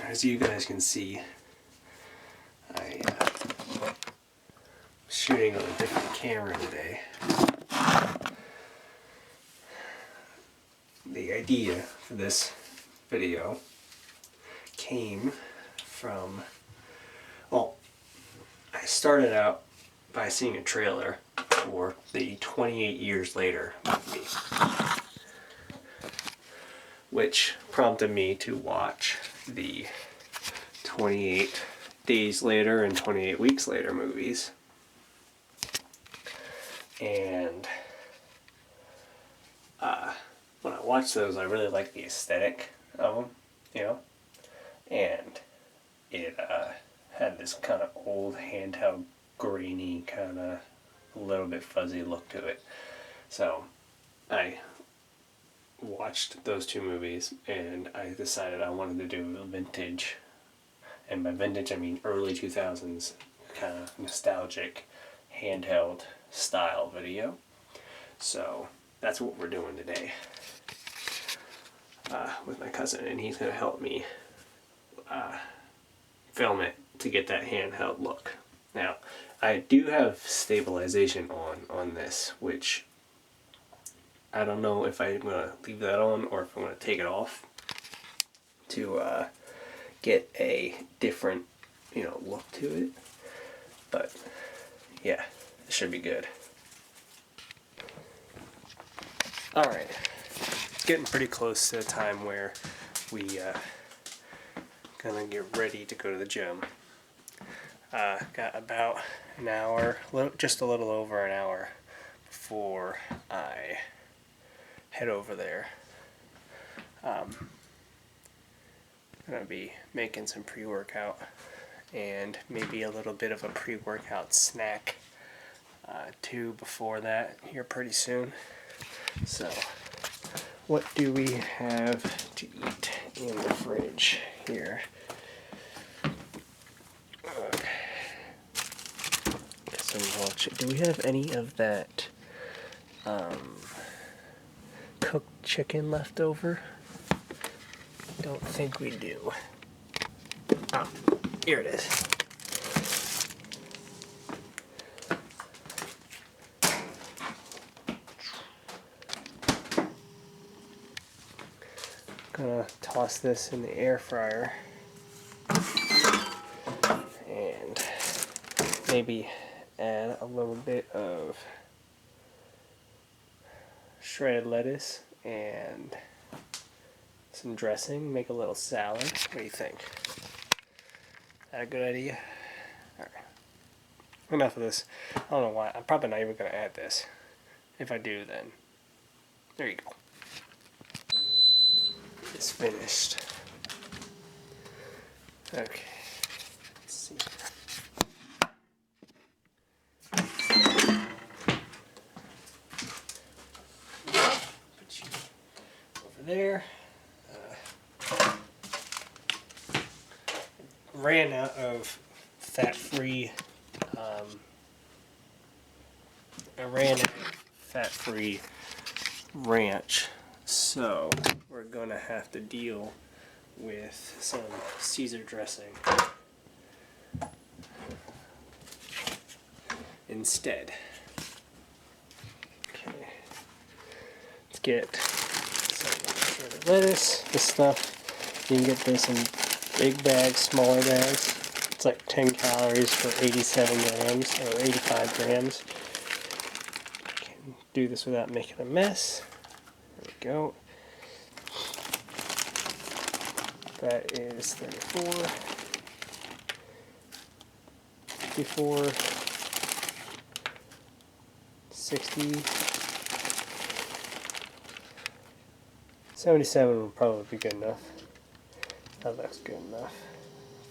as you guys can see, I'm shooting on a different camera today. The idea for this video came from, well, I started out by seeing a trailer for the 28 Years Later movie, which prompted me to watch the 28 Days Later and 28 Weeks Later movies. And when I watched those, I really liked the aesthetic of them, you know, and it had this kind of old handheld, grainy, kind of a little bit fuzzy look to it. So I watched those two movies and I decided I wanted to do a vintage, and by vintage I mean early 2000s kind of nostalgic handheld style video. So that's what we're doing today with my cousin, and he's going to help me film it to get that handheld look. Now, I do have stabilization on this, which I don't know if I'm going to leave that on or if I'm going to take it off to get a different, look to it. But yeah, it should be good. Alright, it's getting pretty close to the time where we gonna get ready to go to the gym. Got about an hour, just a little over an hour before I head over there. Gonna be making some pre-workout and maybe a little bit of a pre-workout snack too before that here pretty soon. So, what do we have to eat in the fridge here? Do we have any of that cooked chicken left over? Don't think we do. Oh, here it is. Gonna toss this in the air fryer and maybe add a little bit of shredded lettuce and some dressing, make a little salad. What do you think? Is that a good idea? Alright. Enough of this. I don't know why. I'm probably not even going to add this. If I do, then there you go. It's finished. Okay. Let's see. Put you over there. Ran out of fat-free. I ran out of fat-free ranch. So we're going to have to deal with some Caesar dressing instead. Okay, let's get some shredded lettuce. This stuff, you can get this in big bags, smaller bags. It's like 10 calories for 87 grams or 85 grams. Can do this without making a mess. There we go. That is 34, 54, 60, 77 will probably be good enough. That looks good enough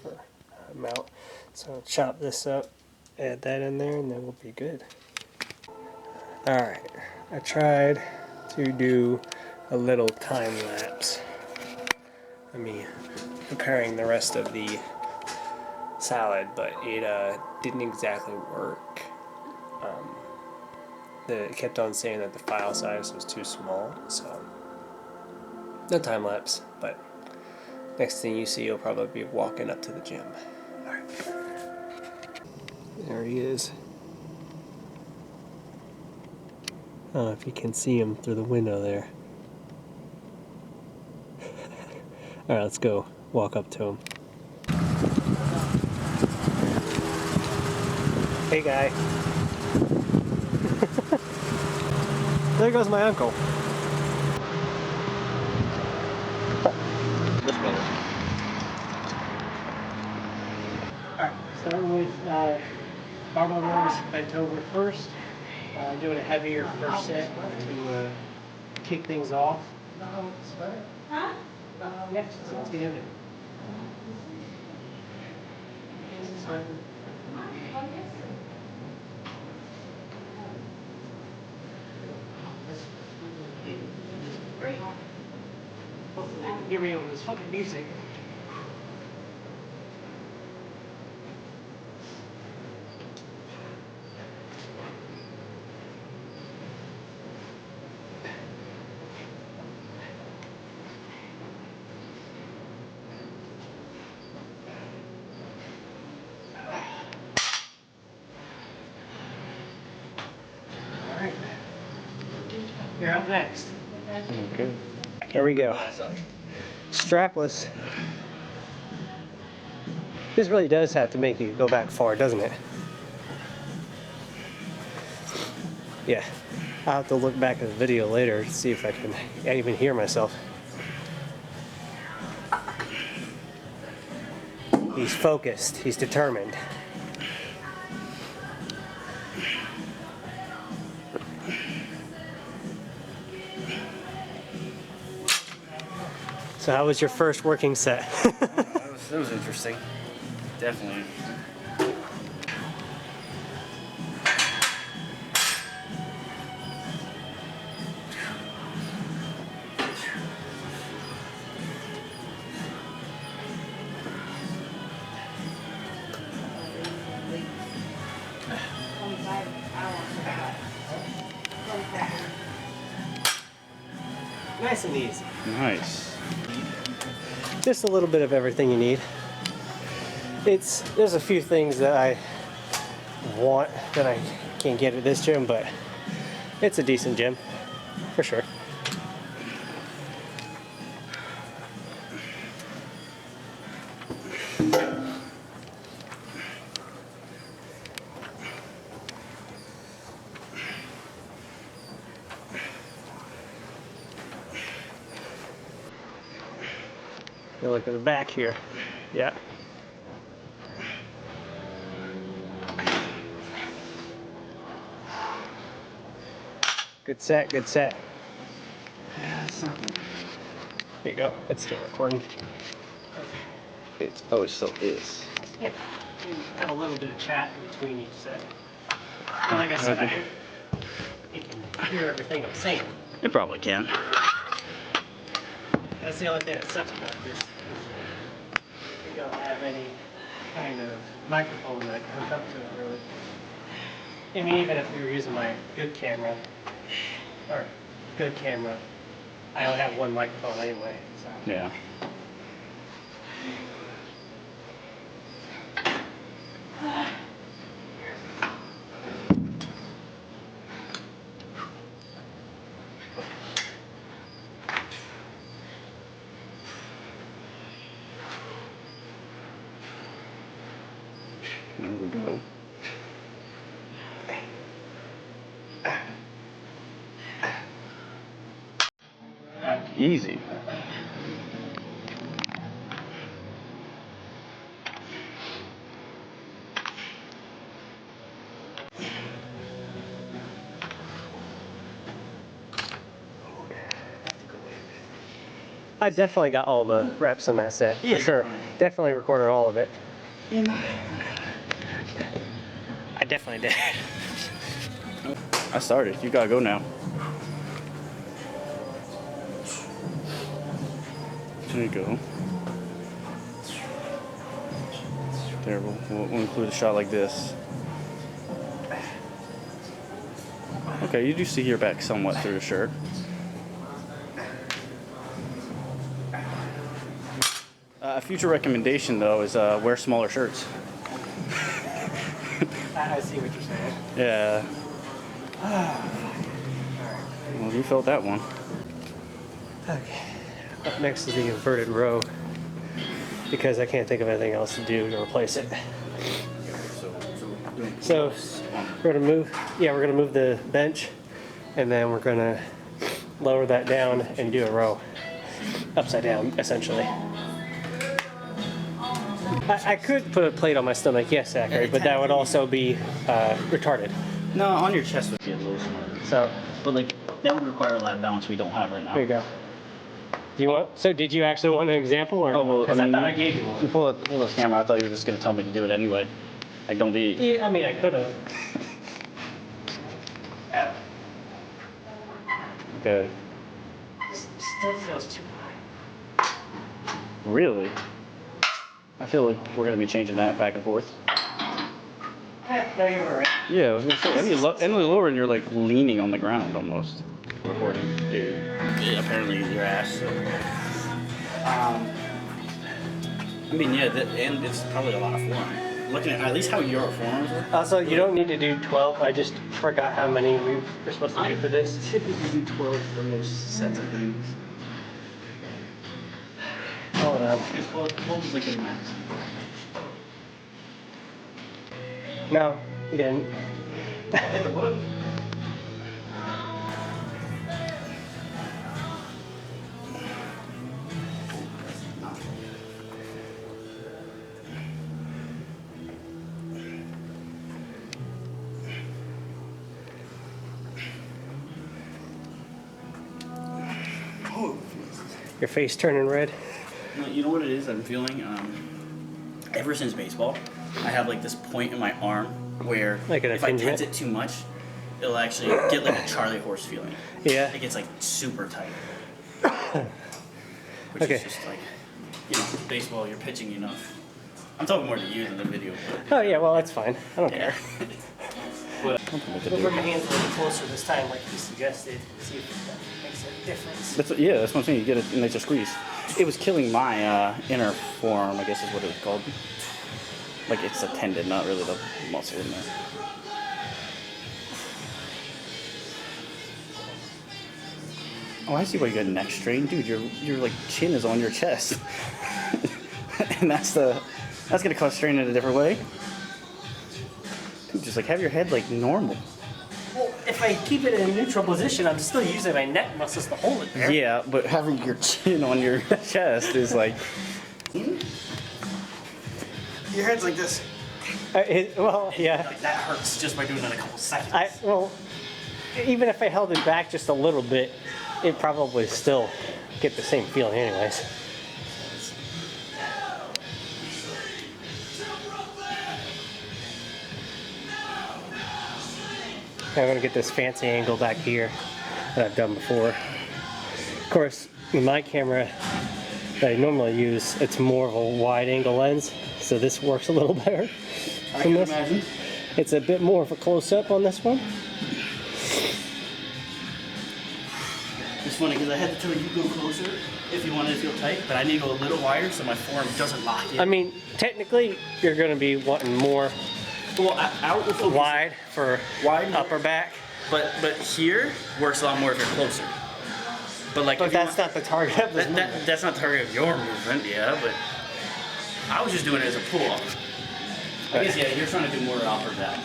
for that amount. So I'll chop this up, add that in there, and then we'll be good. Alright, I tried to do a little time lapse. Preparing the rest of the salad, but it didn't exactly work. It kept on saying that the file size was too small, so no time lapse, but Next thing you see, you'll probably be walking up to the gym. All right. There he is. I don't know if you can see him through the window there. All right, let's go walk up to him. Hey, guy. There goes my uncle. Alright, starting with barbell rows bent over first. Doing a heavier first set to kick things off. Huh? Yeah, so let's get into it. Hopefully they can hear me over this fucking music. Alright. You're up next. Okay. Here we go. Strapless. This really does have to make you go back far, doesn't it? Yeah. I'll have to look back at the video later to see if I can even hear myself. He's focused. He's determined. So how was your first working set? That was interesting. Definitely. Nice and easy. Nice. Just a little bit of everything you need. There's a few things that I want that I can't get at this gym, but it's a decent gym, for sure. You look at the back here. Yeah. Good set, good set. Here you go. It's still recording. It still is. Yeah. You have a little bit of chat in between each set. And like I said, you can hear everything I'm saying. It probably can. That's the only thing that sucks about this. We don't have any kind of microphone that I can hook up to it, really. I mean, even if we were using my good camera, I only have one microphone anyway. So. Yeah. There we go. Easy. I definitely got all the reps in that set, for sure. Definitely recorded all of it. I definitely did. I started. You gotta go now. There you go. There, we'll include a shot like this. Okay, you do see your back somewhat through the shirt. A future recommendation though is wear smaller shirts. I see what you're saying. Yeah. Well, you felt that one. Okay. Up next is the inverted row because I can't think of anything else to do to replace it. So we're gonna move. Yeah, we're gonna move the bench, and then we're gonna lower that down and do a row upside down, essentially. I could put a plate on my stomach, yes, Zachary, but that would also be retarded. No, on your chest would be a little smarter. So, But like that would require a lot of balance we don't have right now. there you go. Do you want? So, did you actually want an example, or? Oh well, I thought I gave you one. You pull this camera. I thought you were just gonna tell me to do it anyway. Like don't be. Yeah, I mean, I could have. Okay. Still feels too high. Really? I feel like we're gonna be changing that back and forth. No, you were right. Yeah, I was gonna say any lower and you're like leaning on the ground almost. Recording, dude. Yeah, apparently your ass. I mean, yeah, and it's probably a lot of form. Looking at least how your forearms are. Also, you don't need to do 12. I just forgot how many we were supposed to do for this. Typically do 12 for most sets of things. Hold on. It's 12 is like a max. No, you didn't. Hit the button. Your face turning red. You know what it is I'm feeling? Ever since baseball, I have like this point in my arm where Like an if I impingement? tense it too much, it'll actually get like a Charlie horse feeling. Yeah. It gets like super tight. Which Okay. is just like, baseball, you're pitching enough. I'm talking more to you than the video. Oh yeah, well that's fine. I don't care. But, We'll bring my hands a little closer this time, like you suggested. See if that makes a difference. that's what I'm saying. You get a nicer squeeze. It was killing my inner forearm, I guess is what it was called. Like it's a tendon, not really the muscle in there. Oh, I see why you got neck strain, dude. Your like chin is on your chest, and that's gonna cause strain in a different way. Dude, just like have your head like normal. Well, if I keep it in a neutral position, I'm still using my neck muscles to hold it there. Yeah, but having your chin on your chest is like. Your head's like this. Well, yeah. Like that hurts just by doing it in a couple seconds. Well, even if I held it back just a little bit, it'd probably still get the same feeling anyways. I'm gonna get this fancy angle back here that I've done before. Of course, with my camera that I normally use, it's more of a wide angle lens, so this works a little better. I can imagine. It's a bit more of a close-up on this one. It's funny because I had to tell you go closer if you wanted to feel tight, but I need to go a little wider so my forearm doesn't lock in. I mean, technically, you're going to be wanting more out with the wide for wide upper back. but here works a lot more if you're closer. But like, But that's not the target of this movement. that's not the target of your movement, yeah. But I was just doing it as a pull-off. I guess yeah, you're trying to do more upper back.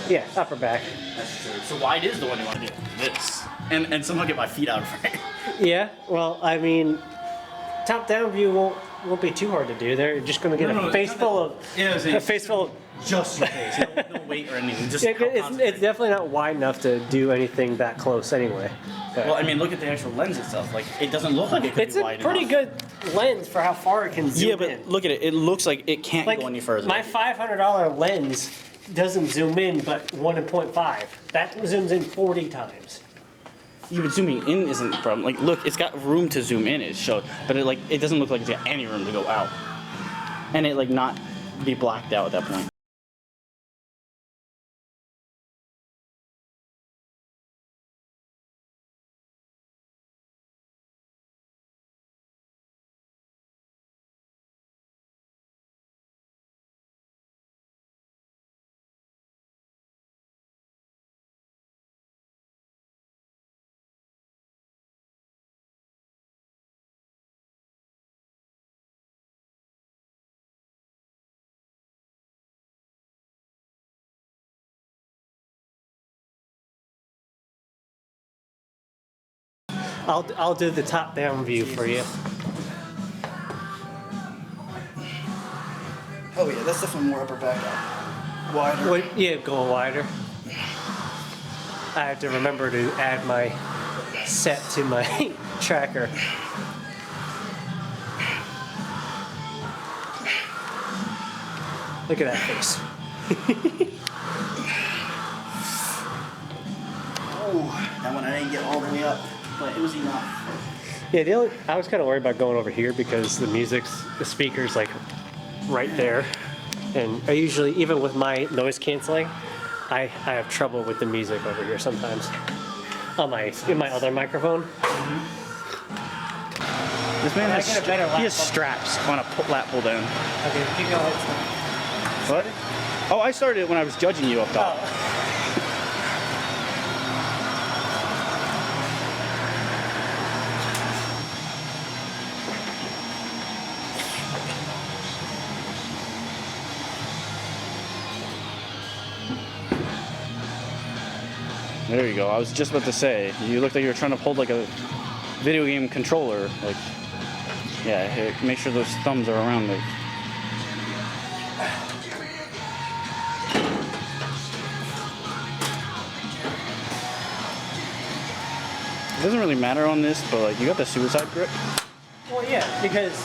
Yeah, upper back. That's true. So wide is the one you want to do. This and somehow get my feet out of frame. Yeah, well, I mean, top-down view won't be too hard to do. They're just going to get a face full of a face full of. Just your face, no weight or anything. Just Yeah, it's definitely not wide enough to do anything that close anyway. But well, I mean, look at the actual lens itself. Like, it doesn't look like it could it's be a wide pretty enough. good lens for how far it can zoom Yeah, but in. look at it. It looks like it can't Like, go any further. my $500 lens doesn't zoom in but 1.5. That zooms in 40 times. Even zooming in isn't the problem. Like, look, it's got room to zoom in. It showed, but it doesn't look like it's got any room to go out, and it like not be blacked out at that point. I'll do the top down view for you. Oh yeah, that's definitely more upper back out. Wider. What, yeah, go wider. I have to remember to add my set to my tracker. Look at that face. Oh, that one I didn't get all the way up, but it was enough. Yeah, I was kind of worried about going over here because the speaker's like right there. And I usually, even with my noise canceling, I have trouble with the music over here sometimes. In my other microphone. This man has, get a better he has lap straps on a lap pull down. Okay, keep going. What? Oh, I started it when I was judging you up top. There you go. I was just about to say, you looked like you were trying to hold like a video game controller. Like, yeah, here, make sure those thumbs are around it. It doesn't really matter on this, but like you got the suicide grip. Well, yeah, because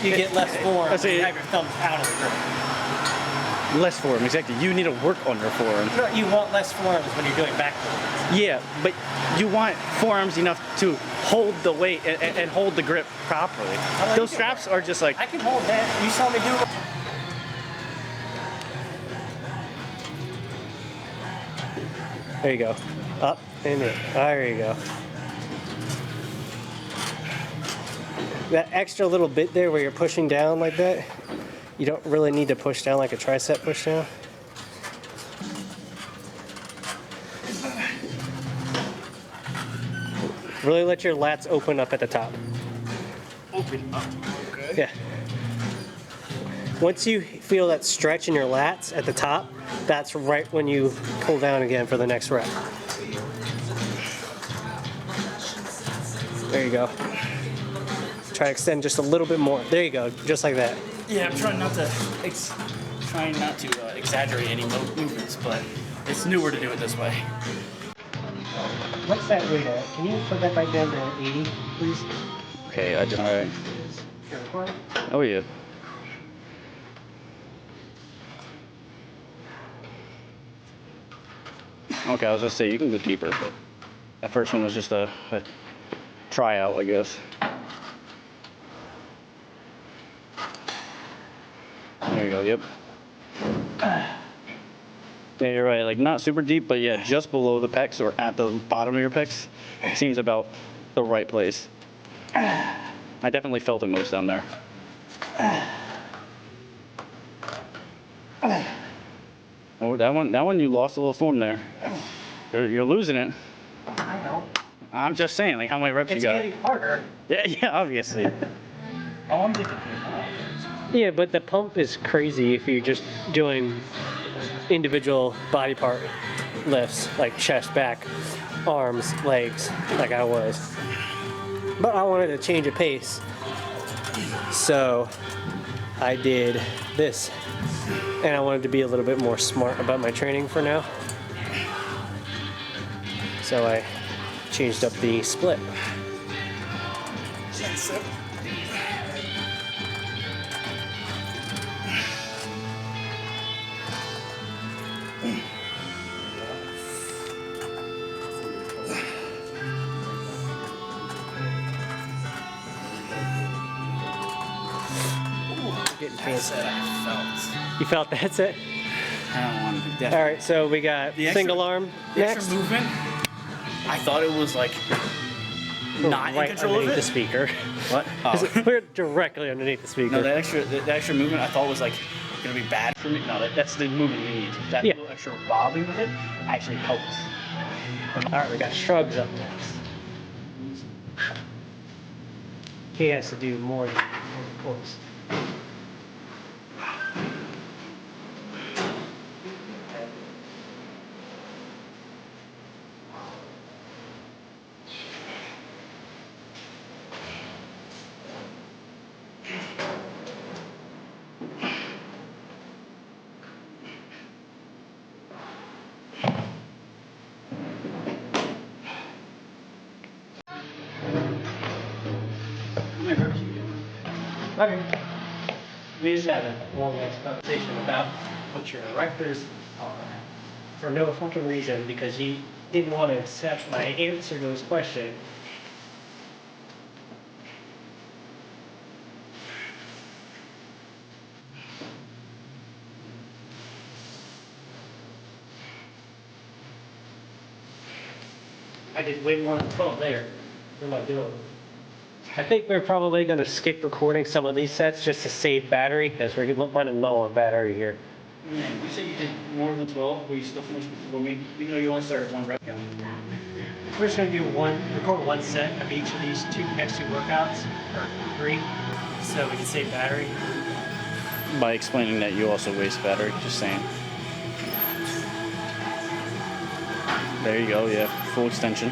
you get less form I say- when you have your thumbs out of the grip. Less form, exactly. You need to work on your forearm. No, you want less forms when you're doing backwards. Yeah, but you want forearms enough to hold the weight and hold the grip properly. Those straps are just like. I can hold that. You saw me do it. There you go. Up and in. There you go. That extra little bit there where you're pushing down like that, you don't really need to push down like a tricep push down. Really let your lats open up at the top. Open up. Okay. Yeah. Once you feel that stretch in your lats at the top, that's right when you pull down again for the next rep. There you go. Try to extend just a little bit more. There you go, just like that. Yeah, I'm trying not to exaggerate any movements, but it's newer to do it this way. What's that weight at? Can you put that back down to 80, please? Okay, all right. You're recording? Oh yeah. Okay, I was gonna say you can go deeper, but that first one was just a tryout, I guess. There you go. Yep. Yeah, you're right. Like not super deep, but yeah, just below the pecs or at the bottom of your pecs seems about the right place. I definitely felt it most down there. Oh, that one you lost a little form there. You're losing it. I know. I'm just saying, like how many reps you got? It's getting harder. Yeah, obviously. Oh, I'm different. Yeah, but the pump is crazy if you're just doing individual body part lifts, like chest, back, arms, legs, like I was. But I wanted to change a pace, so I did this. And I wanted to be a little bit more smart about my training for now. So I changed up the split. Getting fancy. You felt that's it? I don't want to do that. All right, so we got The extra- single arm The next. extra movement, I thought it was like not right in control of underneath it. the speaker. What? Oh. We're directly underneath the speaker. No, the extra movement I thought was like gonna be bad for me. No, that's the movement we need. That Yeah. little extra bobbing with it actually helps. All right, we got shrugs up next. He has to do more than pulls. Okay. We just had a long ass conversation about what your directors are for no fucking reason because he didn't want to accept my answer to his question. I did way more than 12 there. What am I doing? I think we're probably going to skip recording some of these sets just to save battery because we're running low on battery here. Yeah, you said you did more than 12. Will you still finish before we know you only started one rep count? We're just going to record one set of each of these next two workouts, or 3, so we can save battery. By explaining that you also waste battery, just saying. There you go, yeah, full extension.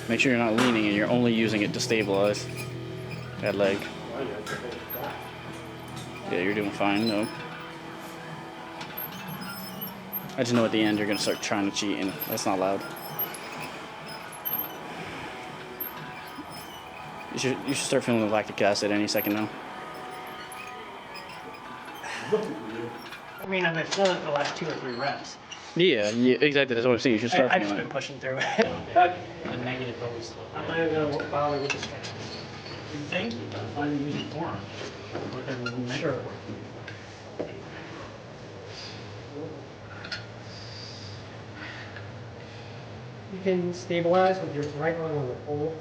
Make sure you're not leaning and you're only using it to stabilize that leg. Yeah, you're doing fine, though. I just know at the end you're going to start trying to cheat, and that's not allowed. You should start feeling the lactic acid any second now. I mean, I've been feeling it the last 2 or 3 reps. Yeah, exactly. That's what I'm saying. You should start I've feeling just been it. pushing through it. A negative bonus. I'm not even going to bother with the stretches. You think? Why do you use your forearm? Sure. You can stabilize with your right arm on the pole.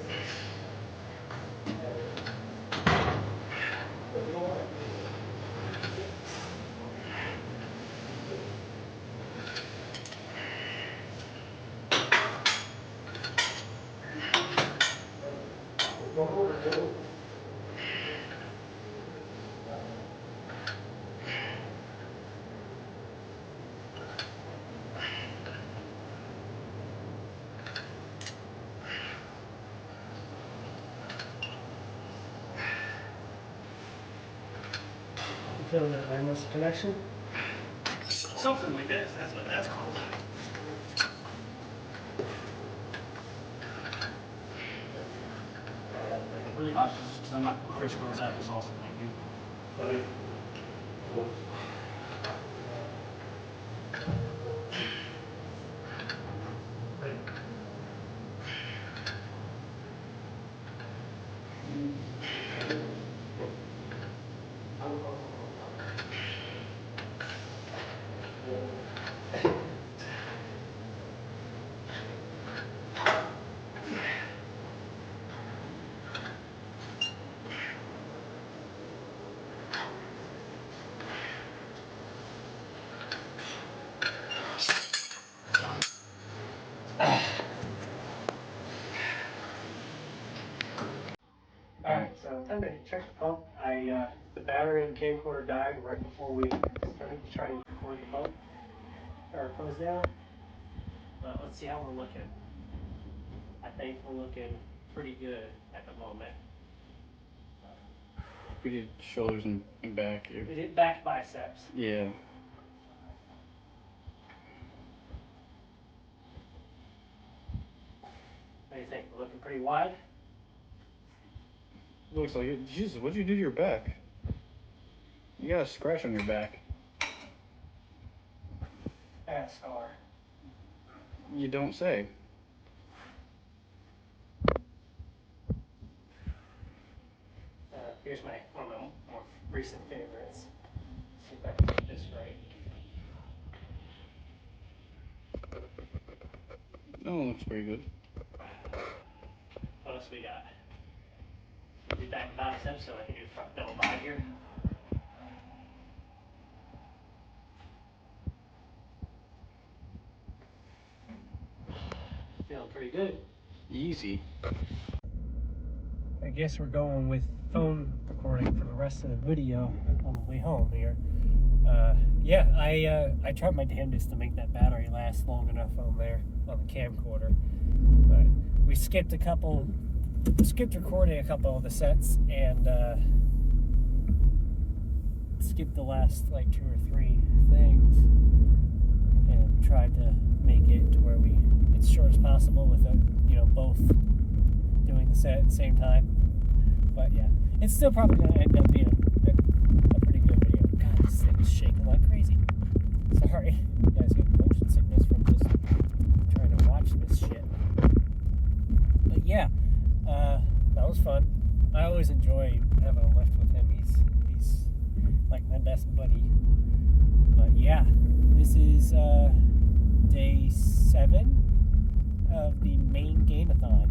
You feel that landless connection? Something like this. That's what that's called. Really hot because I'm not first goes out as often as you. Alright, so time to check the pump. The battery in the camcorder died right before we started to try to record the pump. Or close down. But let's see how we're looking. I think we're looking pretty good at the moment. We did shoulders and back here. We did back biceps. Yeah. What do you think? We're looking pretty wide? Looks like it. Jesus, what'd you do to your back? You got a scratch on your back. That's scar. You don't say. Here's one of my more recent favorites. See if I can get this right. Oh, looks pretty good. What else we got? Do back biceps, so I can do front double bi here. Feeling pretty good. Easy. I guess we're going with phone recording for the rest of the video on the way home here. I tried my damnedest to make that battery last long enough on there on the camcorder, but we skipped recording a couple of the sets and skipped the last like 2 or 3 things and tried to make it to where it's short as possible with it, both doing the set at the same time. But yeah, it's still probably gonna end up being a pretty good video. God, this thing is shaking like crazy. Sorry, you guys get motion sickness from just trying to watch this shit. But yeah, that was fun. I always enjoy having a lift with him. He's like my best buddy. But yeah, this is day 7 of the Maingainathon.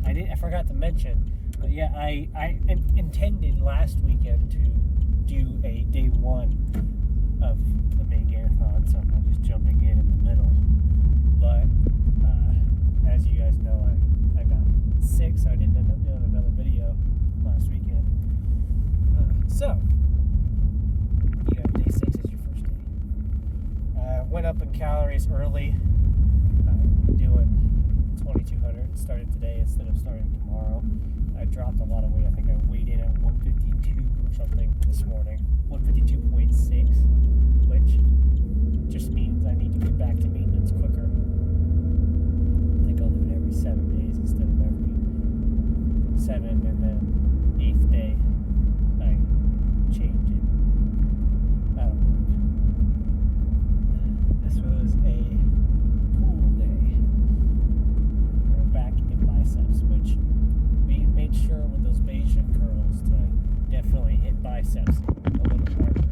I forgot to mention, but yeah, I intended last weekend to do a day 1 of the Maingainathon, so I'm not just jumping in the middle. But as you guys know, I got sick, so I didn't end up doing another video last weekend. So yeah, day 6 is your first day. Went up in calories early, doing 2,200. Started today instead of starting tomorrow. I dropped a lot of weight. I think I weighed in at 152 or something this morning. 152.6, which just means I need to get back to maintenance quicker. I think I'll do it every 7 days instead of every 7, and then 8th day I change it. That'll work. This was a pool day. We're back in biceps, which we made sure with those Bayesian curls to definitely hit biceps a little harder.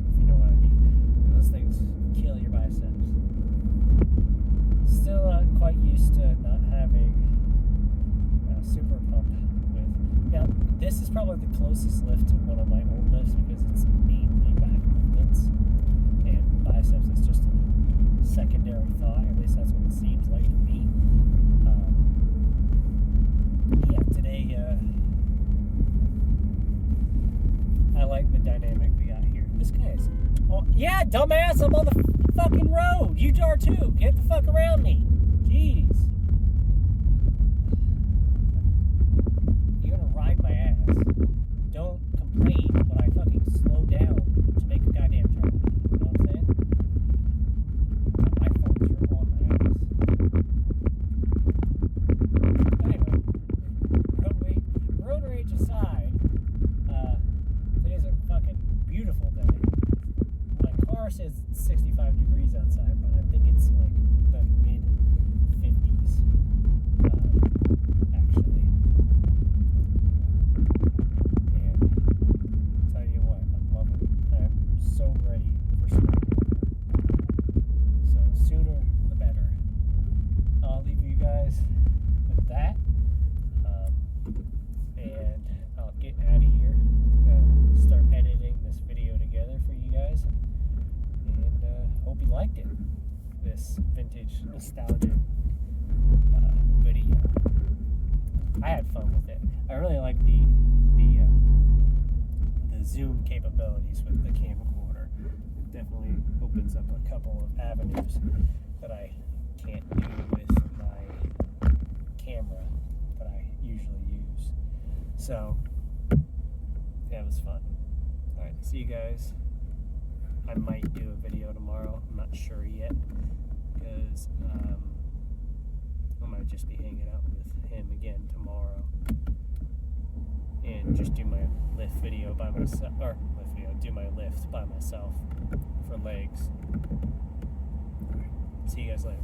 If you know what I mean. Those things kill your biceps. Still not quite used to not having a super pump with. Now, this is probably the closest lift to one of my old lifts because it's mainly back movements, and biceps is just a secondary thought. At least that's what it seems like to me. Yeah, today I like the dynamic we got here. This guy is. Oh, yeah, dumbass! I'm on the fucking road. You are too. Get the fuck around me. Jeez. You're gonna ride my ass. Don't complain when I fucking slow down to make a goddamn turn. You know what I'm saying? Not my fault you're on my ass. Anyway, road rage aside, today's a fucking beautiful day. My car says it's 65 degrees outside, but I think it's like the mid 50s, actually. And tell you what, I'm loving it. I'm so ready for spring weather. So sooner the better. I'll leave you guys with that, and I'll get out of here. Start editing this video together for you guys, and hope you liked it. This vintage nostalgia video. I had fun with it. I really like the zoom capabilities with the camcorder. It definitely opens up a couple of avenues that I can't do with my camera that I usually use. So yeah, it was fun. Alright, see you guys. I might do a video tomorrow. I'm not sure yet because I might just be hanging out with him again tomorrow and just do my lift video by myself, or do my lift by myself for legs. Alright, see you guys later.